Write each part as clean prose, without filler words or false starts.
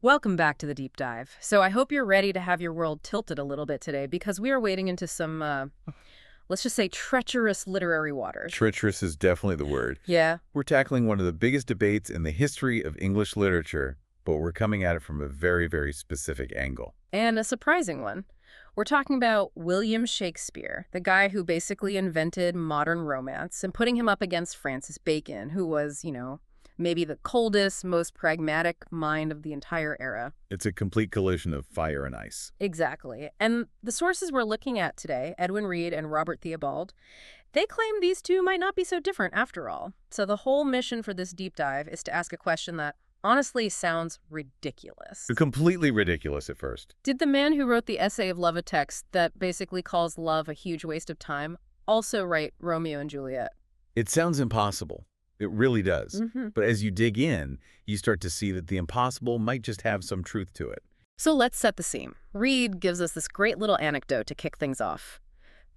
Welcome back to the deep dive. So I hope you're ready to have your world tilted a little bit today because we are wading into some, let's just say, treacherous literary waters. Treacherous is definitely the word. Yeah. We're tackling one of the biggest debates in the history of English literature, but we're coming at it from a very, very specific angle. And a surprising one. We're talking about William Shakespeare, the guy who basically invented modern romance, and putting him up against Francis Bacon, who was, maybe the coldest, most pragmatic mind of the entire era. It's a complete collision of fire and ice. Exactly. And the sources we're looking at today, Edwin Reed and Robert Theobald, they claim these two might not be so different after all. So the whole mission for this deep dive is to ask a question that honestly sounds ridiculous. Completely ridiculous at first. Did the man who wrote the essay of love, a text that basically calls love a huge waste of time, also write Romeo and Juliet? It sounds impossible. It really does. But as you dig in, you start to see that the impossible might just have some truth to it. So let's set the scene. Reed gives us this great little anecdote to kick things off.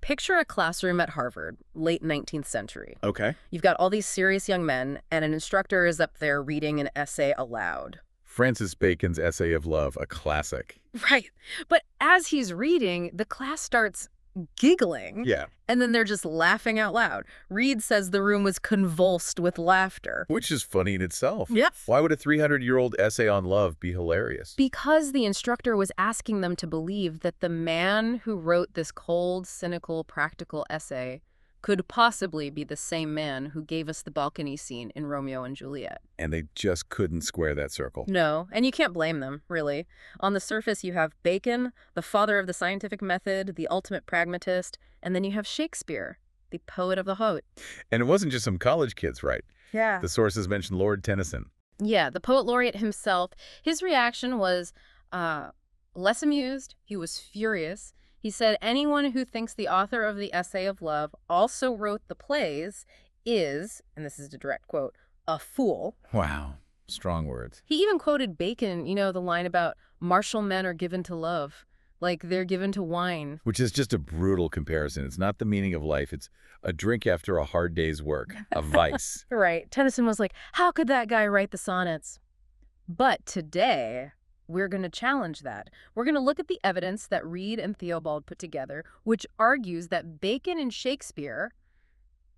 Picture a classroom at Harvard, late 19th century. Okay. You've got all these serious young men, and an instructor is up there reading an essay aloud. Francis Bacon's Essay of Love, a classic. Right. But as he's reading, the class starts giggling. Yeah. And then they're just laughing out loud. Reed says the room was convulsed with laughter. Which is funny in itself. Yep. Why would a 300-year-old essay on love be hilarious? Because the instructor was asking them to believe that the man who wrote this cold, cynical, practical essay could possibly be the same man who gave us the balcony scene in Romeo and Juliet. And they just couldn't square that circle. No, and you can't blame them, really. On the surface, you have Bacon, the father of the scientific method, the ultimate pragmatist, and then you have Shakespeare, the poet of the haute. And it wasn't just some college kids, right? Yeah. The sources mentioned Lord Tennyson. Yeah, the poet laureate himself. His reaction was less amused. He was furious. He said anyone who thinks the author of the Essay of Love also wrote the plays is, and this is a direct quote, a fool. Wow. Strong words. He even quoted Bacon, the line about martial men are given to love, like they're given to wine. Which is just a brutal comparison. It's not the meaning of life. It's a drink after a hard day's work, a vice. Right. Tennyson was like, how could that guy write the sonnets? But today, we're going to challenge that. We're going to look at the evidence that Reed and Theobald put together, which argues that Bacon and Shakespeare,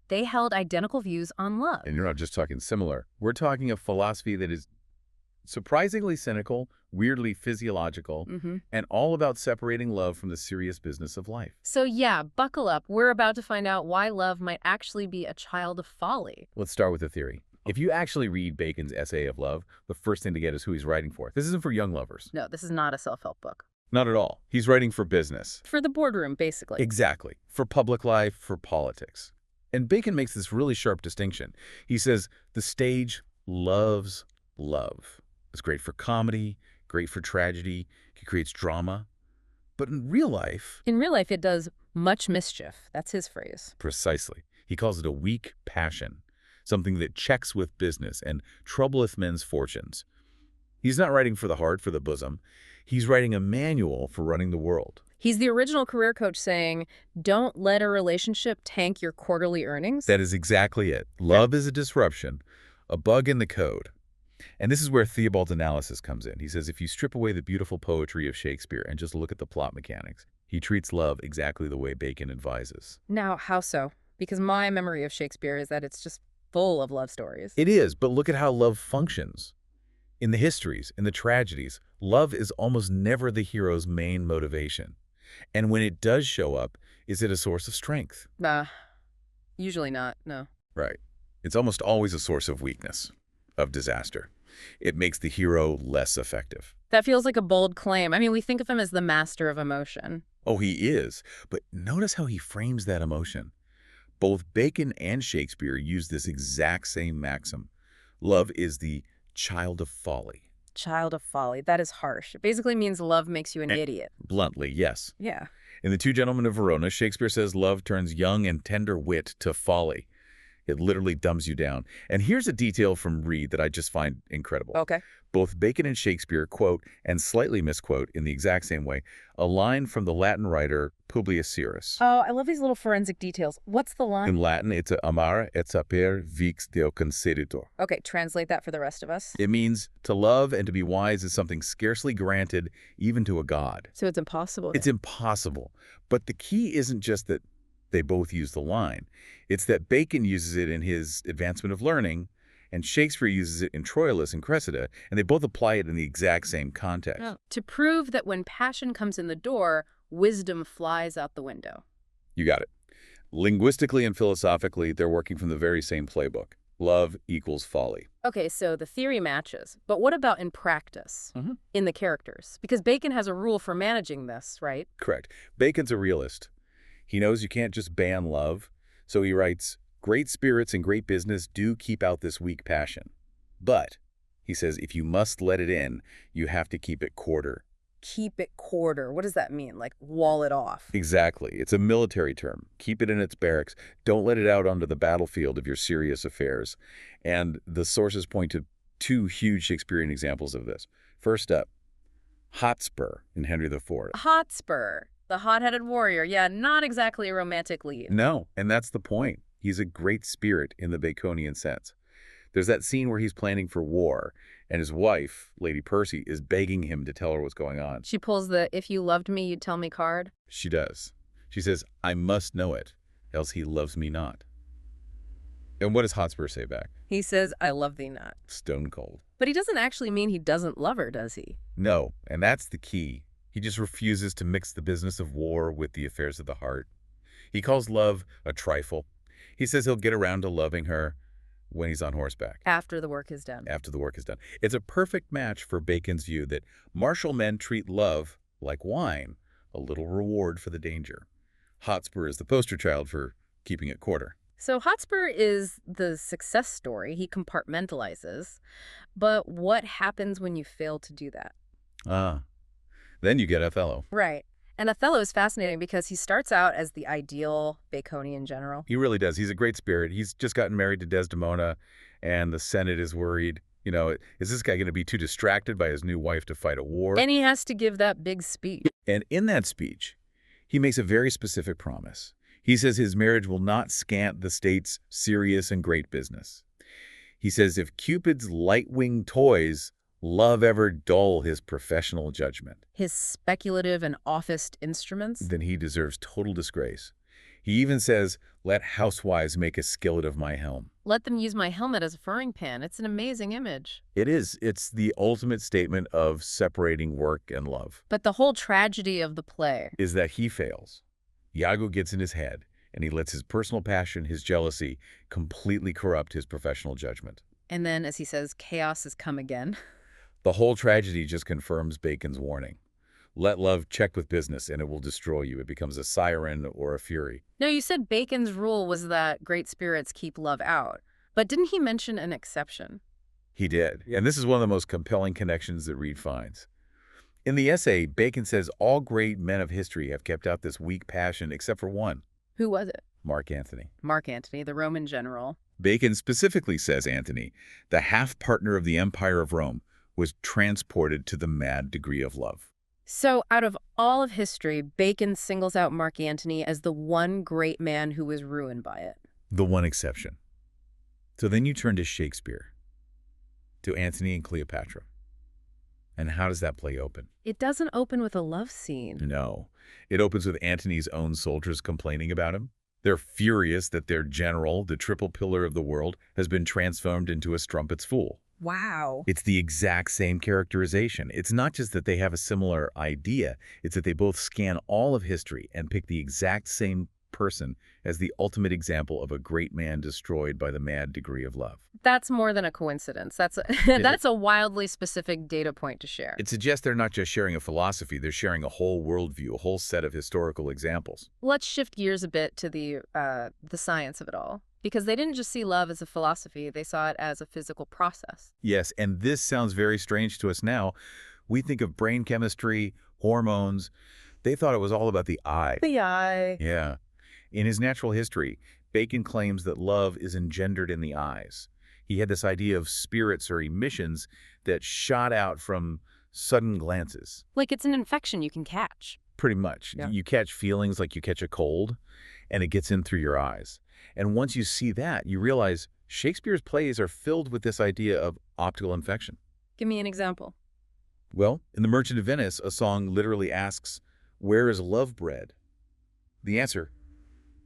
they held identical views on love. And you're not just talking similar. We're talking a philosophy that is surprisingly cynical, weirdly physiological, and all about separating love from the serious business of life. So yeah, buckle up. We're about to find out why love might actually be a child of folly. Let's start with the theory. If you actually read Bacon's Essay of Love, the first thing to get is who he's writing for. This isn't for young lovers. No, this is not a self-help book. Not at all. He's writing for business. For the boardroom, basically. Exactly. For public life, for politics. And Bacon makes this really sharp distinction. He says, the stage loves love. It's great for comedy, great for tragedy, it creates drama. But in real life... In real life, it does much mischief. That's his phrase. Precisely. He calls it a weak passion. Something that checks with business and troubleth men's fortunes. He's not writing for the heart, for the bosom. He's writing a manual for running the world. He's the original career coach saying, don't let a relationship tank your quarterly earnings. That is exactly it. Love is a disruption, a bug in the code. And this is where Theobald's analysis comes in. He says if you strip away the beautiful poetry of Shakespeare and just look at the plot mechanics, he treats love exactly the way Bacon advises. Now, how so? Because my memory of Shakespeare is that it's just full of love stories. It is, but look at how love functions. In the histories, in the tragedies, love is almost never the hero's main motivation. And when it does show up, is it a source of strength? Usually not, no. Right. It's almost always a source of weakness, of disaster. It makes the hero less effective. That feels like a bold claim. I mean, we think of him as the master of emotion. Oh, he is. But notice how he frames that emotion. Both Bacon and Shakespeare use this exact same maxim. Love is the child of folly. Child of folly. That is harsh. It basically means love makes you an idiot. Bluntly, yes. Yeah. In The Two Gentlemen of Verona, Shakespeare says love turns young and tender wit to folly. It literally dumbs you down. And here's a detail from Reed that I just find incredible. Okay. Both Bacon and Shakespeare quote and slightly misquote in the exact same way a line from the Latin writer Publius Syrus. Oh, I love these little forensic details. What's the line? In Latin, it's amare et sapere vix Deo conceditur. Okay, translate that for the rest of us. It means to love and to be wise is something scarcely granted even to a god. So it's impossible. It's impossible. But the key isn't just that they both use the line. It's that Bacon uses it in his Advancement of Learning, and Shakespeare uses it in Troilus and Cressida, and they both apply it in the exact same context. Oh. To prove that when passion comes in the door, wisdom flies out the window. You got it. Linguistically and philosophically, they're working from the very same playbook. Love equals folly. Okay, so the theory matches. But what about in practice, in the characters? Because Bacon has a rule for managing this, right? Correct. Bacon's a realist. He knows you can't just ban love, so he writes, great spirits and great business do keep out this weak passion. But, he says, if you must let it in, you have to keep it quarter. Keep it quarter. What does that mean? Like wall it off? Exactly. It's a military term. Keep it in its barracks. Don't let it out onto the battlefield of your serious affairs. And the sources point to two huge Shakespearean examples of this. First up, Hotspur in Henry IV. Hotspur, the hot-headed warrior. Yeah, not exactly a romantic lead. No, and that's the point. He's a great spirit in the Baconian sense. There's that scene where he's planning for war, and his wife, Lady Percy, is begging him to tell her what's going on. She pulls the "if you loved me, you'd tell me" card. She does. She says, I must know it, else he loves me not. And what does Hotspur say back? He says, I love thee not. Stone cold. But he doesn't actually mean he doesn't love her, does he? No, and that's the key. He just refuses to mix the business of war with the affairs of the heart. He calls love a trifle. He says he'll get around to loving her when he's on horseback. After the work is done. After the work is done. It's a perfect match for Bacon's view that martial men treat love like wine, a little reward for the danger. Hotspur is the poster child for keeping it quarter. So Hotspur is the success story. He compartmentalizes. But what happens when you fail to do that? Then you get Othello. Right. And Othello is fascinating because he starts out as the ideal Baconian general. He really does. He's a great spirit. He's just gotten married to Desdemona, and the Senate is worried. You know, is this guy going to be too distracted by his new wife to fight a war? And he has to give that big speech. And in that speech, he makes a very specific promise. He says his marriage will not scant the state's serious and great business. He says if Cupid's light-winged toys love ever dull his professional judgment, His speculative and offist instruments. then he deserves total disgrace. He even says, let housewives make a skillet of my helm. Let them use my helmet as a furring pan. It's an amazing image. It is. It's the ultimate statement of separating work and love. But the whole tragedy of the play Is that he fails. Iago gets in his head, and he lets his personal passion, his jealousy, completely corrupt his professional judgment. And then, as he says, chaos has come again. The whole tragedy just confirms Bacon's warning. Let love check with business, and it will destroy you. It becomes a siren or a fury. Now, you said Bacon's rule was that great spirits keep love out. But didn't he mention an exception? He did. And this is one of the most compelling connections that Reed finds. In the essay, Bacon says all great men of history have kept out this weak passion except for one. Who was it? Mark Antony. Mark Antony, the Roman general. Bacon specifically says Antony, the half-partner of the Empire of Rome, was transported to the mad degree of love. So, out of all of history, Bacon singles out Mark Antony as the one great man who was ruined by it. The one exception. So then you turn to Shakespeare, to Antony and Cleopatra. And how does that play open? It doesn't open with a love scene. No. It opens with Antony's own soldiers complaining about him. They're furious that their general, the triple pillar of the world, has been transformed into a strumpet's fool. Wow. It's the exact same characterization. It's not just that they have a similar idea, it's that they both scan all of history and pick the exact same person as the ultimate example of a great man destroyed by the mad degree of love. That's more than a coincidence. That's a wildly specific data point to share. It suggests they're not just sharing a philosophy, they're sharing a whole worldview, a whole set of historical examples. Let's shift gears a bit to the science of it all. Because they didn't just see love as a philosophy, they saw it as a physical process. Yes, and this sounds very strange to us now. We think of brain chemistry, hormones. They thought it was all about the eye. The eye. Yeah. In his natural history, Bacon claims that love is engendered in the eyes. He had this idea of spirits or emissions that shot out from sudden glances. Like it's an infection you can catch. Pretty much. Yeah. You catch feelings like you catch a cold, and it gets in through your eyes. And once you see that, you realize Shakespeare's plays are filled with this idea of optical infection. Give me an example. Well, in The Merchant of Venice, a song literally asks, "Where is love bred?" The answer,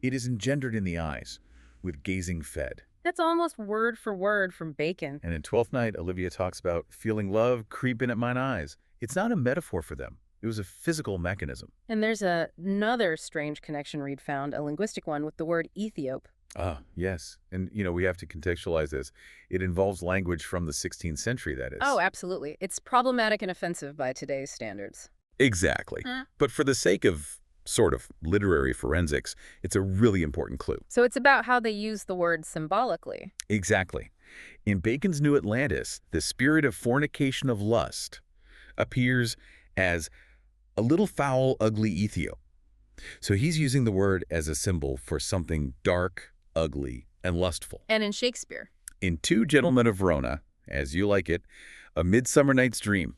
"It is engendered in the eyes, with gazing fed." That's almost word for word from Bacon. And in Twelfth Night, Olivia talks about feeling love creep in at mine eyes. It's not a metaphor for them. It was a physical mechanism. And there's another strange connection Reed found, a linguistic one, with the word Ethiop. Ah, yes. And, we have to contextualize this. It involves language from the 16th century, that is. Oh, absolutely. It's problematic and offensive by today's standards. Exactly. But for the sake of sort of literary forensics, it's a really important clue. So it's about how they use the word symbolically. Exactly. In Bacon's New Atlantis, the spirit of fornication of lust appears as a little foul, ugly Ethiop. So he's using the word as a symbol for something dark, ugly, and lustful. And in Shakespeare. In Two Gentlemen of Verona, as you like it, A Midsummer Night's Dream,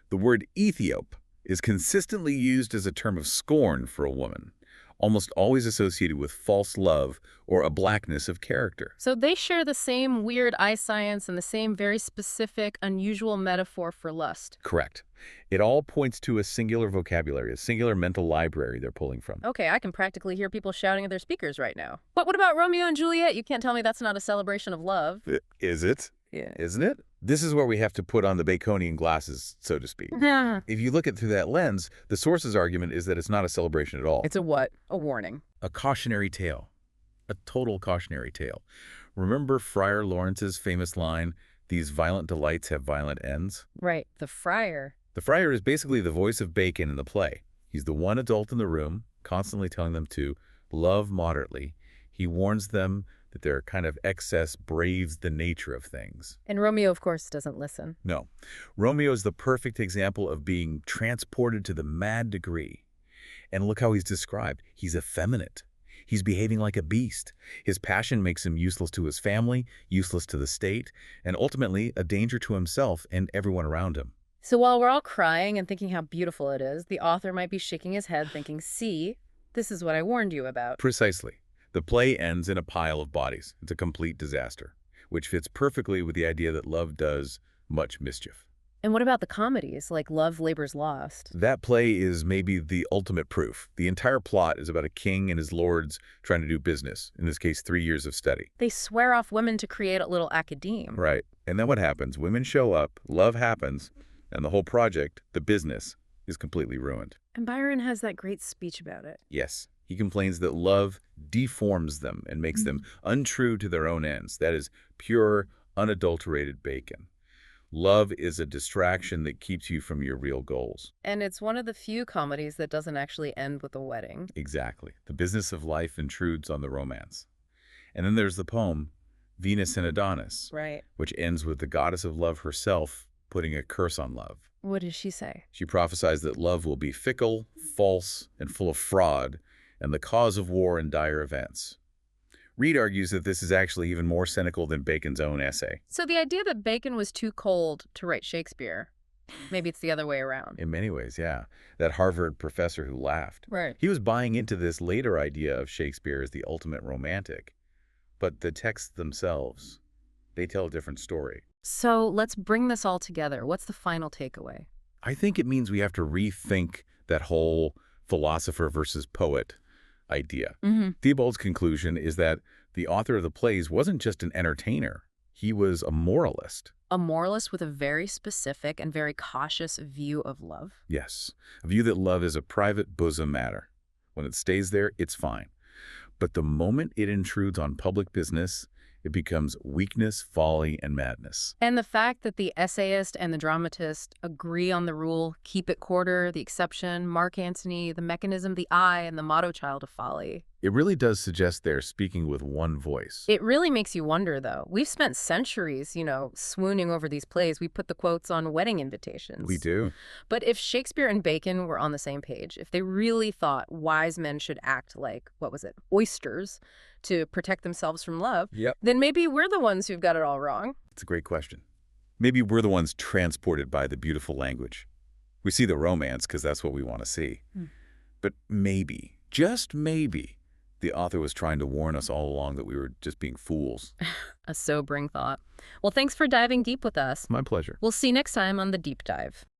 the word Ethiop is consistently used as a term of scorn for a woman, almost always associated with false love or a blackness of character. So they share the same weird eye science and the same very specific, unusual metaphor for lust. Correct. It all points to a singular vocabulary, a singular mental library they're pulling from. Okay, I can practically hear people shouting at their speakers right now. But what about Romeo and Juliet? You can't tell me that's not a celebration of love. Is it? Yeah. Isn't it? This is where we have to put on the Baconian glasses, so to speak. If you look at it through that lens, the source's argument is that it's not a celebration at all. It's a what? A warning. A cautionary tale. A total cautionary tale. Remember Friar Lawrence's famous line, "These violent delights have violent ends"? Right. The friar. The friar is basically the voice of Bacon in the play. He's the one adult in the room, constantly telling them to love moderately. He warns them that their kind of excess braves the nature of things. And Romeo, of course, doesn't listen. No. Romeo is the perfect example of being transported to the mad degree. And look how he's described. He's effeminate. He's behaving like a beast. His passion makes him useless to his family, useless to the state, and ultimately a danger to himself and everyone around him. So while we're all crying and thinking how beautiful it is, the author might be shaking his head thinking, see, this is what I warned you about. Precisely. The play ends in a pile of bodies. It's a complete disaster, which fits perfectly with the idea that love does much mischief. And what about the comedies, like Love, Labor's Lost? That play is maybe the ultimate proof. The entire plot is about a king and his lords trying to do business, in this case 3 years of study. They swear off women to create a little academe. Right. And then what happens? Women show up, love happens, and the whole project, the business, is completely ruined. And Byron has that great speech about it. Yes. He complains that love deforms them and makes them untrue to their own ends. That is pure, unadulterated Bacon. Love is a distraction that keeps you from your real goals. And it's one of the few comedies that doesn't actually end with a wedding. Exactly. The business of life intrudes on the romance. And then there's the poem, Venus and Adonis, Right. which ends with the goddess of love herself putting a curse on love. What does she say? She prophesies that love will be fickle, false, and full of fraud, and the cause of war and dire events. Reed argues that this is actually even more cynical than Bacon's own essay. So the idea that Bacon was too cold to write Shakespeare, maybe it's the other way around. In many ways, yeah. That Harvard professor who laughed. Right. He was buying into this later idea of Shakespeare as the ultimate romantic. But the texts themselves, they tell a different story. So let's bring this all together. What's the final takeaway? I think it means we have to rethink that whole philosopher versus poet idea. Theobald's conclusion is that the author of the plays wasn't just an entertainer. He was a moralist. A moralist with a very specific and very cautious view of love? Yes, a view that love is a private bosom matter. When it stays there, it's fine. But the moment it intrudes on public business, it becomes weakness, folly, and madness. And the fact that the essayist and the dramatist agree on the rule, keep it quarter, the exception, Mark Antony, the mechanism, the eye, and the motto child of folly. It really does suggest they're speaking with one voice. It really makes you wonder, though. We've spent centuries, swooning over these plays. We put the quotes on wedding We invitations. do. But if Shakespeare and Bacon were on the same page, if they really thought wise men should act like, what was it, oysters to protect themselves from love, Yep. then maybe we're the ones who've got it all wrong. It's a great question. Maybe we're the ones transported by the beautiful language. We see the romance because that's what we want to see. But maybe, just maybe, the author was trying to warn us all along that we were just being fools. A sobering thought. Well, thanks for diving deep with us. My pleasure. We'll see you next time on The Deep Dive.